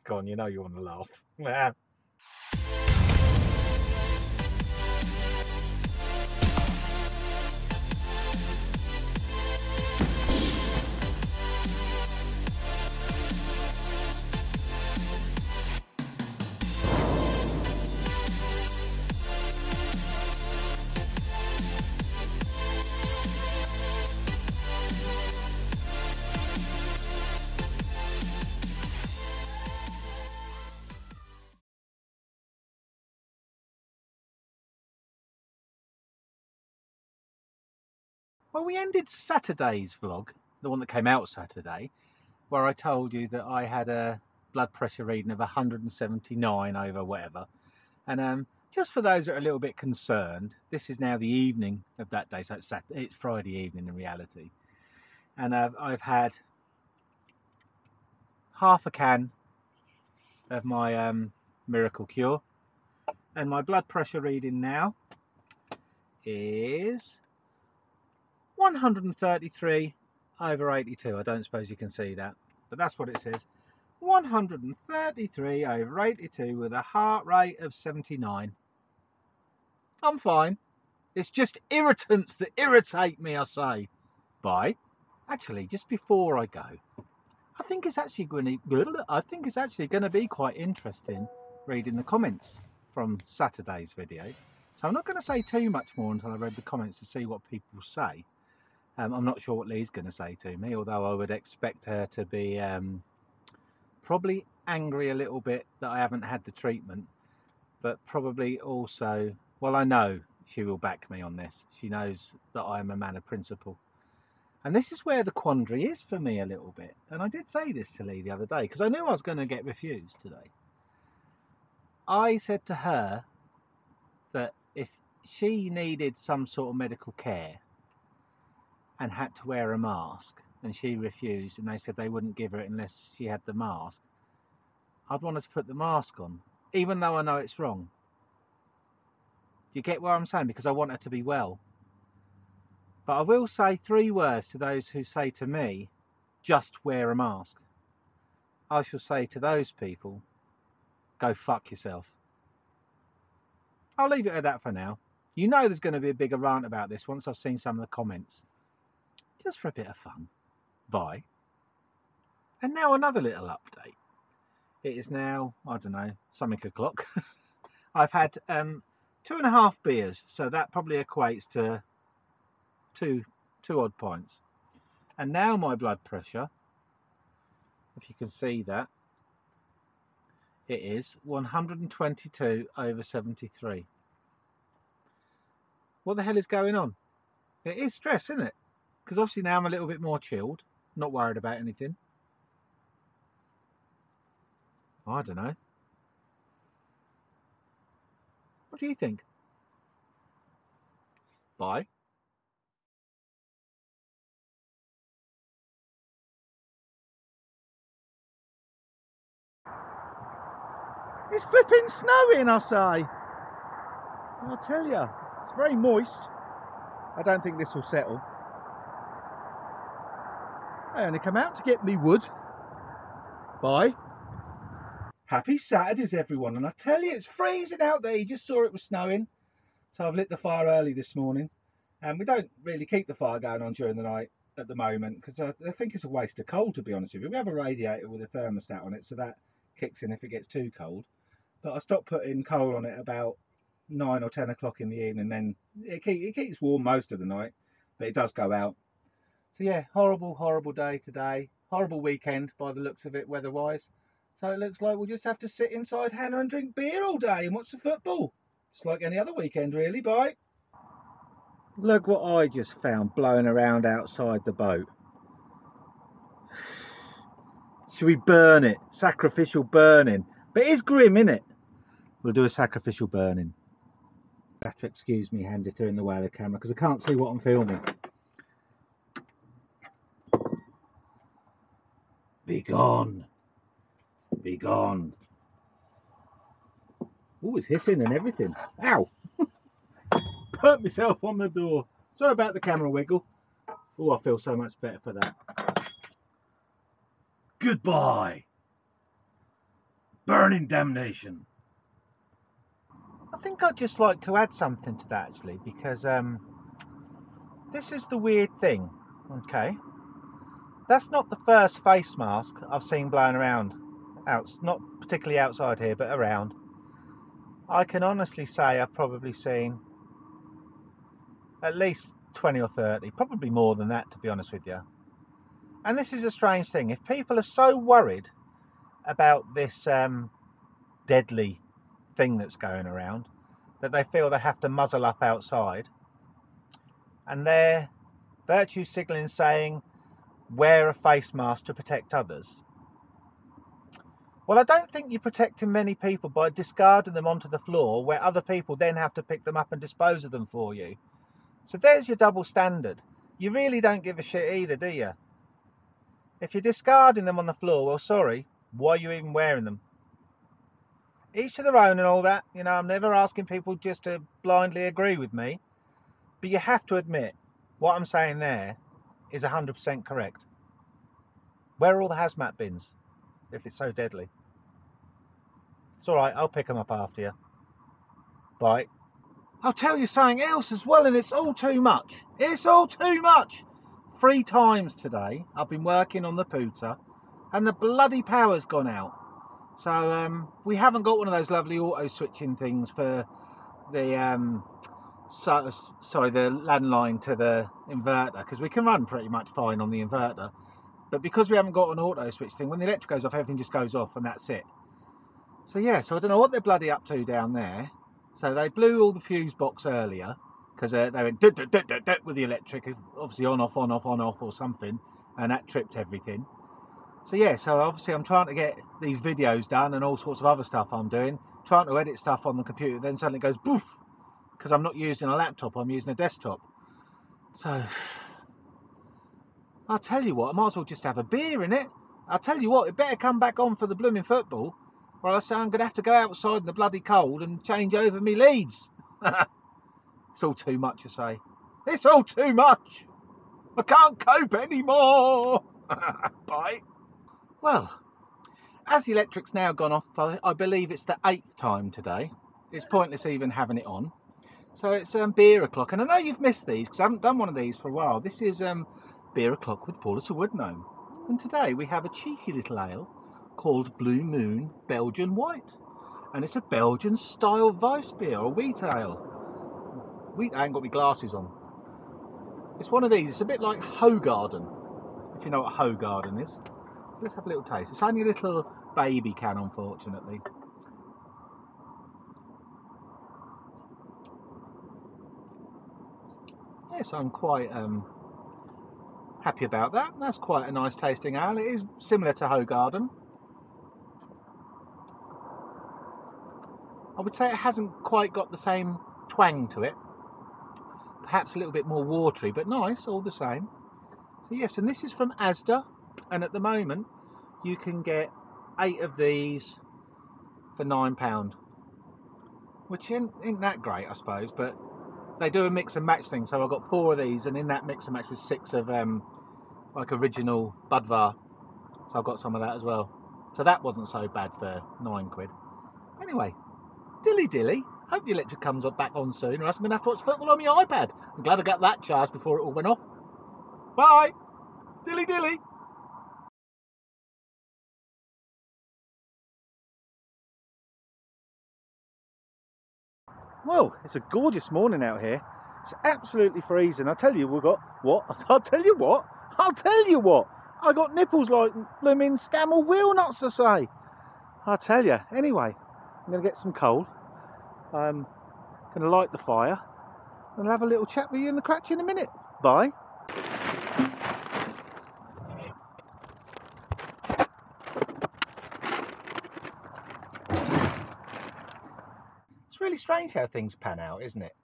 Go on, you know you want to laugh. Yeah. Well, we ended Saturday's vlog, the one that came out Saturday, where I told you that I had a blood pressure reading of 179 over whatever. And just for those that are a little bit concerned, this is now the evening of that day, so it's Friday evening in reality. And I've had half a can of my miracle cure, and my blood pressure reading now is 133 over 82. I don't suppose you can see that, but that's what it says. 133 over 82 with a heart rate of 79. I'm fine. It's just irritants that irritate me, I say. Bye. Actually, just before I go, I think it's actually going to be quite interesting reading the comments from Saturday's video. So I'm not going to say too much more until I read the comments to see what people say. I'm not sure what Lee's going to say to me, although I would expect her to be probably angry a little bit that I haven't had the treatment, but probably also, well, I know she will back me on this. She knows that I'm a man of principle. And this is where the quandary is for me a little bit. And I did say this to Lee the other day, because I knew I was going to get refused today. I said to her that if she needed some sort of medical care and had to wear a mask, and she refused, and they said they wouldn't give her it unless she had the mask, I'd want her to put the mask on, even though I know it's wrong. Do you get what I'm saying? Because I want her to be well. But I will say 3 words to those who say to me, just wear a mask. I shall say to those people, go fuck yourself. I'll leave it at that for now. You know there's going to be a bigger rant about this once I've seen some of the comments. Just for a bit of fun. Bye. And now another little update. It is now, I don't know, something o'clock. I've had 2.5 beers, so that probably equates to two odd pints. And now my blood pressure, if you can see that, it is 122 over 73. What the hell is going on? It is stress, isn't it? Because obviously now I'm a little bit more chilled, not worried about anything. I don't know. What do you think? Bye. It's flipping snowing, I say. I'll tell you, it's very moist. I don't think this will settle. I only come out to get me wood. Bye. Happy Saturdays, everyone. And I tell you, it's freezing out there. You just saw it was snowing. So I've lit the fire early this morning. And we don't really keep the fire going on during the night at the moment, because I think it's a waste of coal, to be honest with you. We have a radiator with a thermostat on it, so that kicks in if it gets too cold. But I stopped putting coal on it about 9 or 10 o'clock in the evening. Then it keeps warm most of the night, but it does go out. So yeah, horrible day today. Horrible weekend by the looks of it, weather-wise. So it looks like we'll just have to sit inside Hannah and drink beer all day and watch the football. Just like any other weekend, really. Bye. Look what I just found blowing around outside the boat. Should we burn it? Sacrificial burning. But it is grim, isn't it? We'll do a sacrificial burning. You have to excuse me, hands if they're in the way of the camera, because I can't see what I'm filming. Be gone. Be gone. Oh, it's hissing and everything. Ow! Hurt myself on the door. Sorry about the camera wiggle. Oh, I feel so much better for that. Goodbye. Burning damnation. I think I'd just like to add something to that actually, because this is the weird thing, okay? That's not the first face mask I've seen blown around, not particularly outside here, but around. I can honestly say I've probably seen at least 20 or 30, probably more than that, to be honest with you. And this is a strange thing. If people are so worried about this deadly thing that's going around that they feel they have to muzzle up outside, and they're virtue signalling saying wear a face mask to protect others, well, I don't think you're protecting many people by discarding them onto the floor where other people then have to pick them up and dispose of them for you. So there's your double standard. You really don't give a shit either, do you? If you're discarding them on the floor, well, sorry, why are you even wearing them? Each to their own and all that. You know, I'm never asking people just to blindly agree with me. But you have to admit, what I'm saying there is 100% correct. Where are all the hazmat bins, if it's so deadly? It's alright, I'll pick them up after you. Bye. I'll tell you something else as well, and it's all too much. It's all too much. 3 times today I've been working on the pooter and the bloody power's gone out. So we haven't got one of those lovely auto switching things for the the landline to the inverter, because we can run pretty much fine on the inverter. But because we haven't got an auto switch thing, when the electric goes off, everything just goes off and that's it. So yeah, so I don't know what they're bloody up to down there. So they blew all the fuse box earlier because they went with the electric, obviously on off or something, and that tripped everything. So yeah, so obviously I'm trying to get these videos done and all sorts of other stuff I'm doing, trying to edit stuff on the computer, then suddenly it goes boof, because I'm not using a laptop, I'm using a desktop. So I'll tell you what, I might as well just have a beer in it. I'll tell you what, it better come back on for the blooming football, or else I'm going to have to go outside in the bloody cold and change over me leads. It's all too much, I say. It's all too much. I can't cope anymore. Bye. Well, as the electric's now gone off, I believe it's the 8th time today. It's pointless even having it on. So it's beer o'clock, and I know you've missed these because I haven't done one of these for a while. This is beer o'clock with Paulus the Wood Gnome, and today we have a cheeky little ale called Blue Moon Belgian White, and it's a Belgian style Weiss beer or wheat ale. I ain't got my glasses on. It's one of these. It's a bit like Hoegaarden, if you know what Hoegaarden is. Let's have a little taste. It's only a little baby can, unfortunately. Yes, I'm quite happy about that. That's quite a nice tasting ale. It is similar to Hoegaarden. I would say it hasn't quite got the same twang to it. Perhaps a little bit more watery, but nice all the same. So yes, and this is from Asda, and at the moment you can get 8 of these for £9, which ain't that great, I suppose, but they do a mix and match thing. So I've got 4 of these, and in that mix and match is 6 of like original Budvar. So I've got some of that as well. So that wasn't so bad for £9. Anyway, dilly dilly. Hope the electric comes back on soon, or else I'm going to have to watch football on my iPad. I'm glad I got that charged before it all went off. Bye! Dilly dilly! Well, it's a gorgeous morning out here. It's absolutely freezing. I tell you, we've got what? I'll tell you what. I got nipples like blooming Scammell wheel nuts, to say. I'll tell you. Anyway, I'm going to get some coal. I'm going to light the fire and have a little chat with you in the crutch in a minute. Bye. It's really strange how things pan out, isn't it?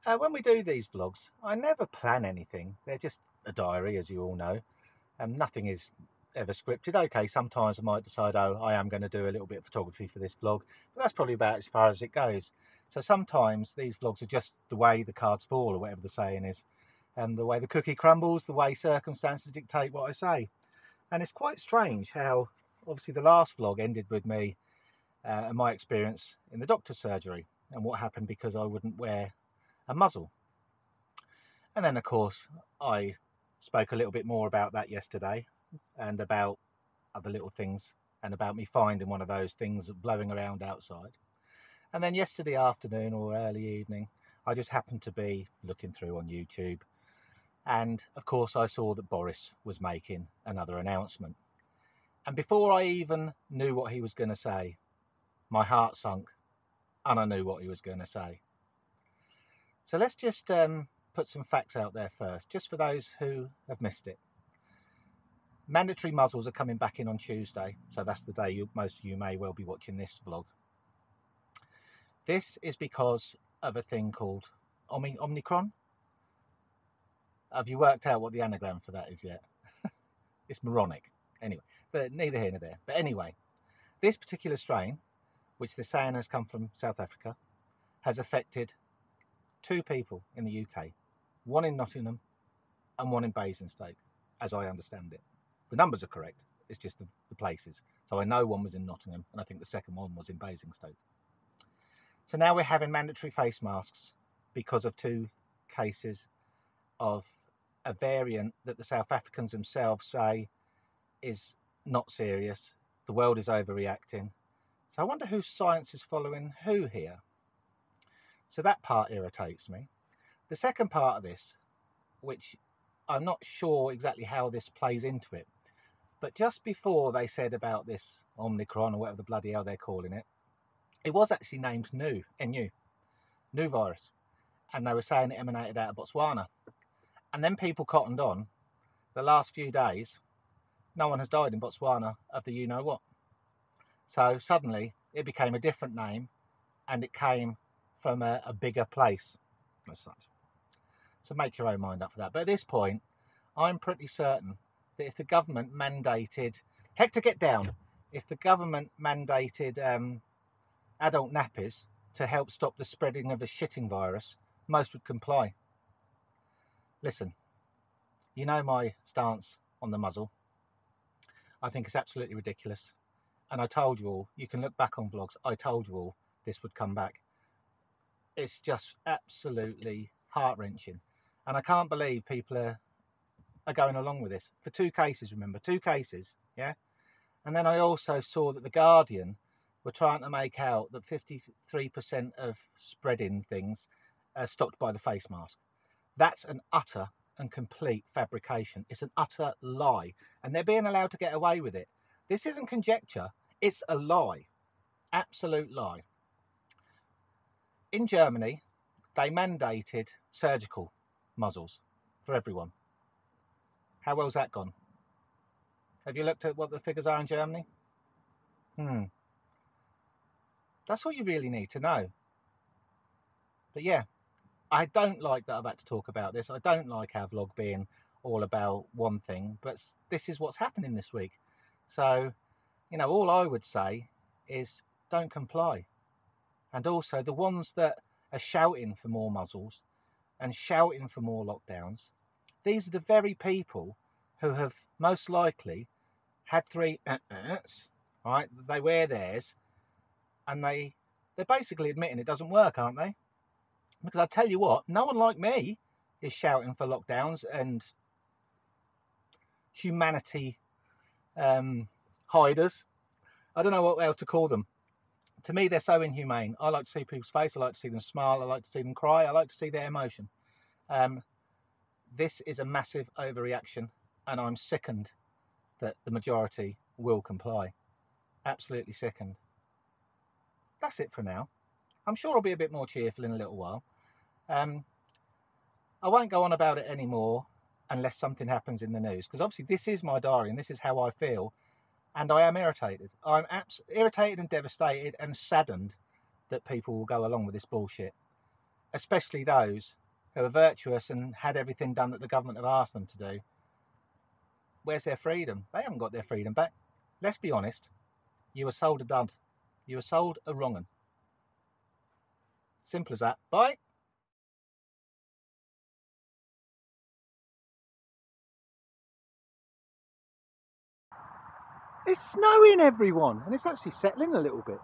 When we do these vlogs, I never plan anything. They're just a diary, as you all know. Nothing is ever scripted. Okay, sometimes I might decide, oh, I am going to do a little bit of photography for this vlog, but that's probably about as far as it goes. So sometimes these vlogs are just the way the cards fall, or whatever the saying is, and the way the cookie crumbles, the way circumstances dictate what I say. And it's quite strange how, obviously, the last vlog ended with me and my experience in the doctor's surgery and what happened because I wouldn't wear a muzzle. And then of course I spoke a little bit more about that yesterday and about other little things and about me finding one of those things blowing around outside. And then yesterday afternoon or early evening, I just happened to be looking through on YouTube, and of course I saw that Boris was making another announcement. And before I even knew what he was going to say, my heart sunk and I knew what he was going to say. So let's just put some facts out there first, just for those who have missed it. Mandatory muzzles are coming back in on Tuesday, so that's the day most of you may well be watching this vlog. This is because of a thing called Omicron. Have you worked out what the anagram for that is yet? It's moronic. Anyway, but neither here nor there. But anyway, this particular strain, which they're saying has come from South Africa, has affected 2 people in the UK. One in Nottingham and one in Basingstoke, as I understand it. The numbers are correct, it's just the places. So I know one was in Nottingham and I think the second one was in Basingstoke. So now we're having mandatory face masks because of 2 cases of a variant that the South Africans themselves say is not serious. The world is overreacting. So I wonder who science is following who here. So that part irritates me. The second part of this, which I'm not sure exactly how this plays into it, but just before they said about this Omicron or whatever the bloody hell they're calling it, it was actually named NU virus, and they were saying it emanated out of Botswana. And then people cottoned on. The last few days, no one has died in Botswana of the you-know-what. So suddenly it became a different name, and it came from a bigger place as such. So make your own mind up for that. But at this point, I'm pretty certain that if the government mandated, Hector, get down, if the government mandated adult nappies to help stop the spreading of a shitting virus, most would comply. Listen, you know my stance on the muzzle. I think it's absolutely ridiculous. And I told you all, you can look back on vlogs, I told you all this would come back. It's just absolutely heart-wrenching. And I can't believe people are going along with this. For 2 cases, remember, 2 cases, yeah? And then I also saw that The Guardian were trying to make out that 53% of spreading things are stopped by the face mask. That's an utter and complete fabrication. It's an utter lie. And they're being allowed to get away with it. This isn't conjecture, it's a lie. Absolute lie. In Germany, they mandated surgical muzzles for everyone. How well's that gone? Have you looked at what the figures are in Germany? That's what you really need to know. But yeah, I don't like that I've had to talk about this. I don't like our vlog being all about one thing, but this is what's happening this week. So, you know, all I would say is don't comply. And also the ones that are shouting for more muzzles and shouting for more lockdowns, these are the very people who have most likely had 3 right? They wear theirs and they're basically admitting it doesn't work, aren't they? Because I tell you what, no one like me is shouting for lockdowns and humanity hiders. I don't know what else to call them. To me, they're so inhumane. I like to see people's face. I like to see them smile. I like to see them cry. I like to see their emotion. This is a massive overreaction, and I'm sickened that the majority will comply. Absolutely sickened. That's it for now. I'm sure I'll be a bit more cheerful in a little while. I won't go on about it anymore unless something happens in the news, because obviously this is my diary and this is how I feel, and I am irritated. I'm irritated and devastated and saddened that people will go along with this bullshit, especially those who are virtuous and had everything done that the government have asked them to do. Where's their freedom? They haven't got their freedom back. Let's be honest, you were sold a dud. You were sold a wrong 'un. Simple as that. Bye. It's snowing, everyone, and it's actually settling a little bit.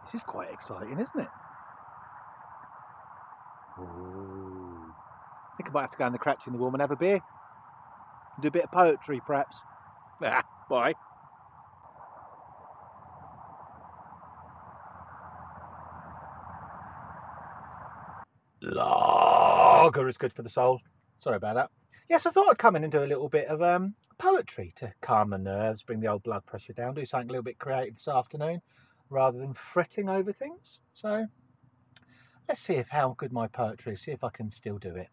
This is quite exciting, isn't it? Ooh. I think I might have to go in the cratch in the warm and have a beer. Do a bit of poetry, perhaps. Bye. Lager is good for the soul. Sorry about that. Yes, I thought I'd come in and do a little bit of poetry to calm my nerves, bring the old blood pressure down, do something a little bit creative this afternoon, rather than fretting over things. So let's see how good my poetry is, see if I can still do it.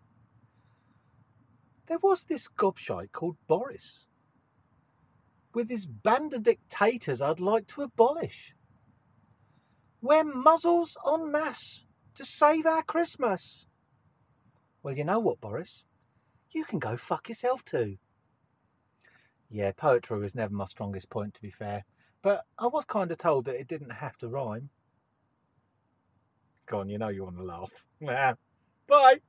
There was this gobshite called Boris, with his band of dictators I'd like to abolish. Wear muzzles en masse to save our Christmas. Well, you know what, Boris? You can go fuck yourself too. Yeah, poetry was never my strongest point, to be fair, but I was kind of told that it didn't have to rhyme. Go on, you know you want to laugh. Bye.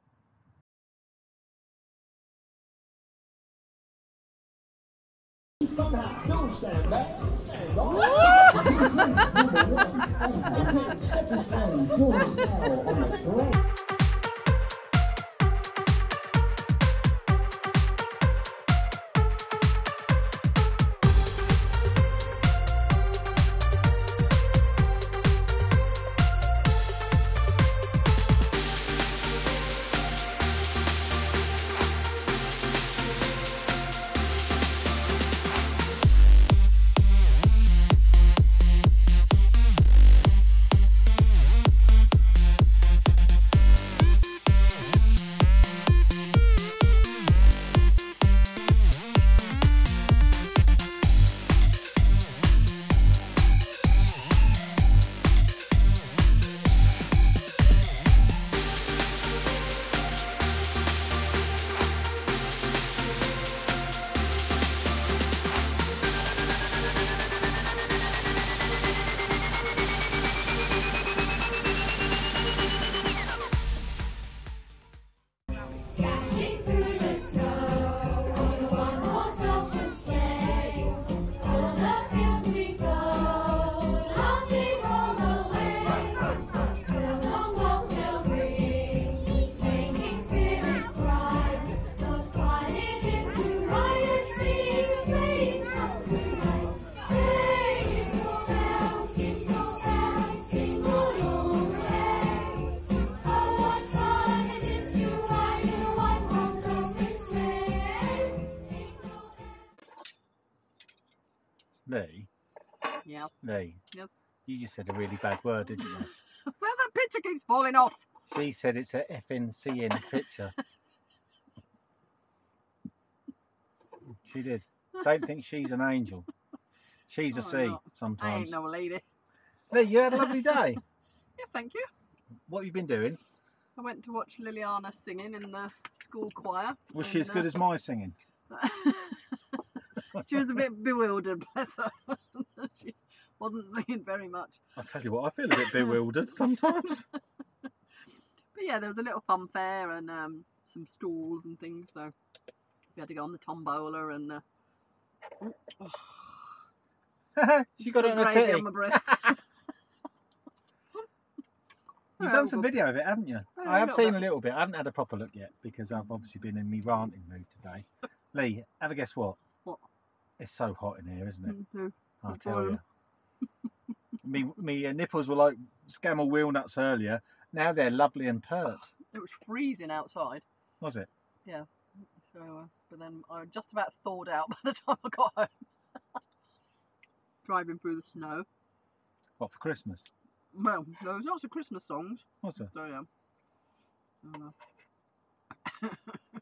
Don't stand back. Stand on. Join us now on the parade. Lee? Yes. Lee? Yes. You just said a really bad word, didn't you? Well, that picture keeps falling off. She said it's a effing seeing picture. She did. Don't think she's an angel. She's a C sometimes. I ain't no lady. Lee, you had a lovely day. Yes, thank you. What have you been doing? I went to watch Liliana singing in the school choir. Was she as good as my singing? She was a bit bewildered, bless her. She wasn't singing very much. I'll tell you what, I feel a bit bewildered sometimes. But yeah, there was a little fun fair and some stalls and things, so we had to go on the tombola and she got it on her titty. on my breast. You've done some video of it, haven't you? I have seen a little bit. I haven't had a proper look yet because I've obviously been in me ranting mood today. Lee, have a guess what? What? It's so hot in here, isn't it? Mm-hmm. I'll tell you. Me nipples were like Scammell wheel nuts earlier. Now they're lovely and pert. It was freezing outside. Was it? Yeah. So, but then I just about thawed out by the time I got home. Driving through the snow. What, for Christmas? Well, there was lots of Christmas songs. Was there? So yeah.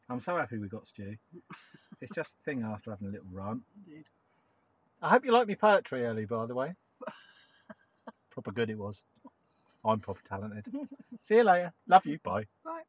I'm so happy we got Stu. It's just a thing after having a little rant. Indeed. I hope you liked me poetry early, by the way. Proper good it was. I'm proper talented. See you later. Love you. Bye. Bye.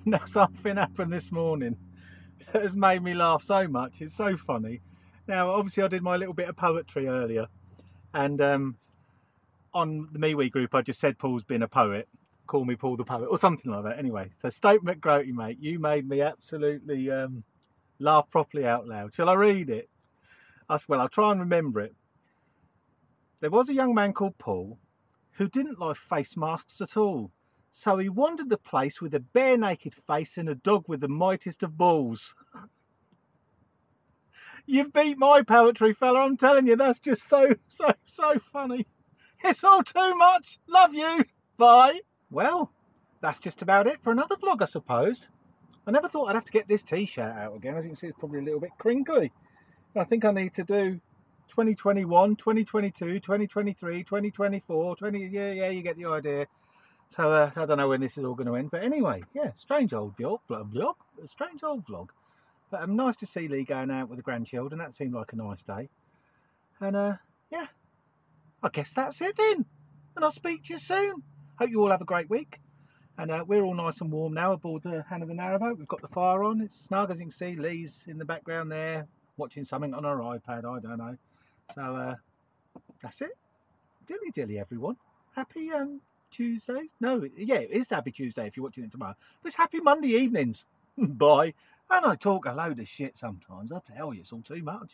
Now something happened this morning that has made me laugh so much. It's so funny. Now obviously I did my little bit of poetry earlier, and on the MeWe group I just said Paul's been a poet, call me Paul the poet or something like that. Anyway, so Stoke McGroty, mate, you made me absolutely laugh properly out loud. Shall I read it? Well, I'll try and remember it. There was a young man called Paul who didn't like face masks at all. So he wandered the place with a bare naked face and a dog with the mightiest of balls. You've beat my poetry, fella, I'm telling you, that's just so funny. It's all too much. Love you. Bye. Well, that's just about it for another vlog, I suppose. I never thought I'd have to get this t-shirt out again. As you can see, it's probably a little bit crinkly. I think I need to do 2021, 2022, 2023, 2024, yeah, you get the idea. So I don't know when this is all going to end, but anyway, yeah, strange old vlog, a strange old vlog. But nice to see Lee going out with the grandchildren. That seemed like a nice day. And yeah, I guess that's it then. And I'll speak to you soon. Hope you all have a great week. And we're all nice and warm now aboard the Hannah the Narrowboat. We've got the fire on. It's snug, as you can see. Lee's in the background there, watching something on her iPad. I don't know. So that's it. Dilly dilly, everyone. Happy Tuesday. No, yeah, it is Happy Tuesday if you're watching it tomorrow. But it's happy Monday evenings. Bye. And I talk a load of shit sometimes. I tell you, it's all too much.